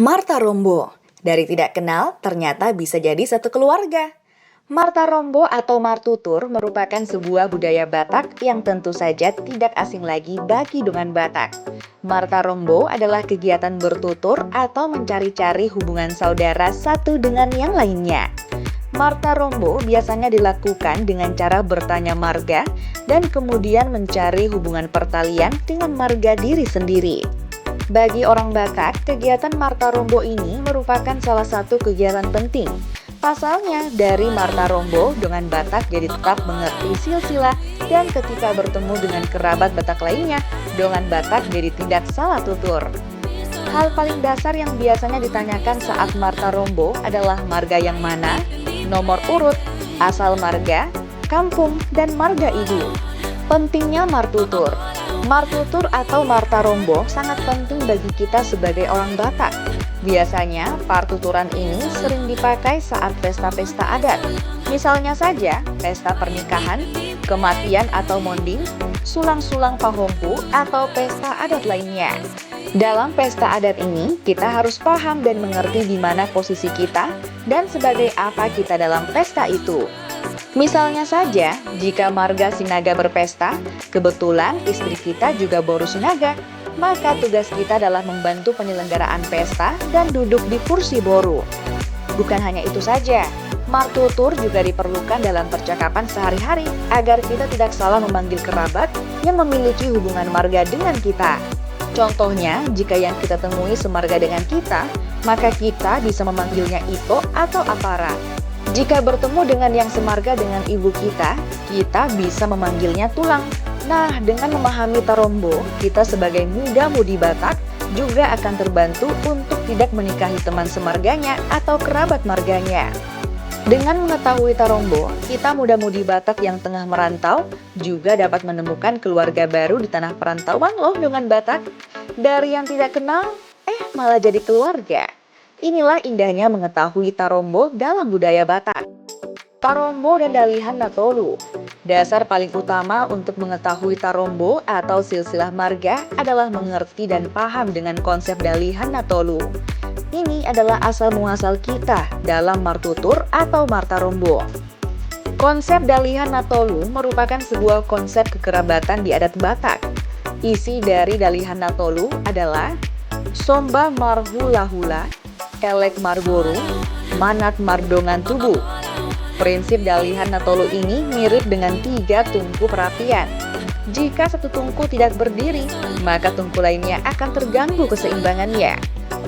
Marta Rombo, dari tidak kenal ternyata bisa jadi satu keluarga. Marta Rombo atau Martutur merupakan sebuah budaya Batak yang tentu saja tidak asing lagi bagi dongan Batak. Marta Rombo adalah kegiatan bertutur atau mencari-cari hubungan saudara satu dengan yang lainnya. Marta Rombo biasanya dilakukan dengan cara bertanya marga dan kemudian mencari hubungan pertalian dengan marga diri sendiri. Bagi orang Batak, kegiatan Marta Rombo ini merupakan salah satu kegiatan penting. Pasalnya, dari Marta Rombo, dongan Batak jadi tetap mengerti silsilah dan ketika bertemu dengan kerabat Batak lainnya, dongan Batak jadi tidak salah tutur. Hal paling dasar yang biasanya ditanyakan saat Marta Rombo adalah marga yang mana, nomor urut, asal marga, kampung, dan marga ibu. Pentingnya Martutur. Martutur atau Marta Rombo sangat penting bagi kita sebagai orang Batak. Biasanya, partuturan ini sering dipakai saat pesta-pesta adat. Misalnya saja, pesta pernikahan, kematian atau monding, sulang-sulang pahompu, atau pesta adat lainnya. Dalam pesta adat ini, kita harus paham dan mengerti di mana posisi kita dan sebagai apa kita dalam pesta itu. Misalnya saja, jika marga Sinaga berpesta, kebetulan istri kita juga Boru Sinaga, maka tugas kita adalah membantu penyelenggaraan pesta dan duduk di kursi Boru. Bukan hanya itu saja, Martutur juga diperlukan dalam percakapan sehari-hari agar kita tidak salah memanggil kerabat yang memiliki hubungan marga dengan kita. Contohnya, jika yang kita temui semarga dengan kita, maka kita bisa memanggilnya Ito atau Apara. Jika bertemu dengan yang semarga dengan ibu kita bisa memanggilnya Tulang. Nah, dengan memahami Tarombo, kita sebagai muda-mudi Batak juga akan terbantu untuk tidak menikahi teman semarganya atau kerabat marganya. Dengan mengetahui Tarombo, kita muda-mudi Batak yang tengah merantau juga dapat menemukan keluarga baru di tanah perantauan loh dengan Batak. Dari yang tidak kenal, malah jadi keluarga. Inilah indahnya mengetahui Tarombo dalam budaya Batak. Tarombo dan Dalihan Natolu. Dasar paling utama untuk mengetahui Tarombo atau silsilah marga adalah mengerti dan paham dengan konsep Dalihan Natolu. Ini adalah asal-muasal kita dalam Martutur atau Marta Rombo. Konsep Dalihan Natolu merupakan sebuah konsep kekerabatan di adat Batak. Isi dari Dalihan Natolu adalah Somba Marhula-hula, Elek Marboru, Manat Mardongan Tubuh. Prinsip Dalihan Natolu ini mirip dengan 3 tungku perapian. Jika satu tungku tidak berdiri, maka tungku lainnya akan terganggu keseimbangannya.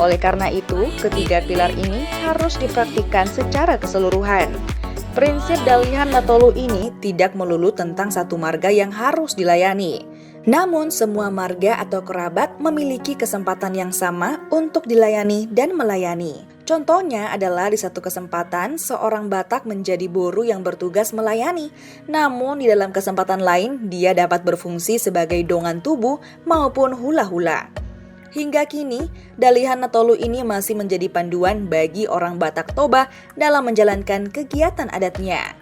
Oleh karena itu, ketiga pilar ini harus dipraktikkan secara keseluruhan. Prinsip Dalihan Natolu ini tidak melulu tentang satu marga yang harus dilayani. Namun, semua marga atau kerabat memiliki kesempatan yang sama untuk dilayani dan melayani. Contohnya adalah di satu kesempatan, seorang Batak menjadi Boru yang bertugas melayani. Namun, di dalam kesempatan lain, dia dapat berfungsi sebagai dongan tubuh maupun hula-hula. Hingga kini, Dalihan Natolu ini masih menjadi panduan bagi orang Batak Toba dalam menjalankan kegiatan adatnya.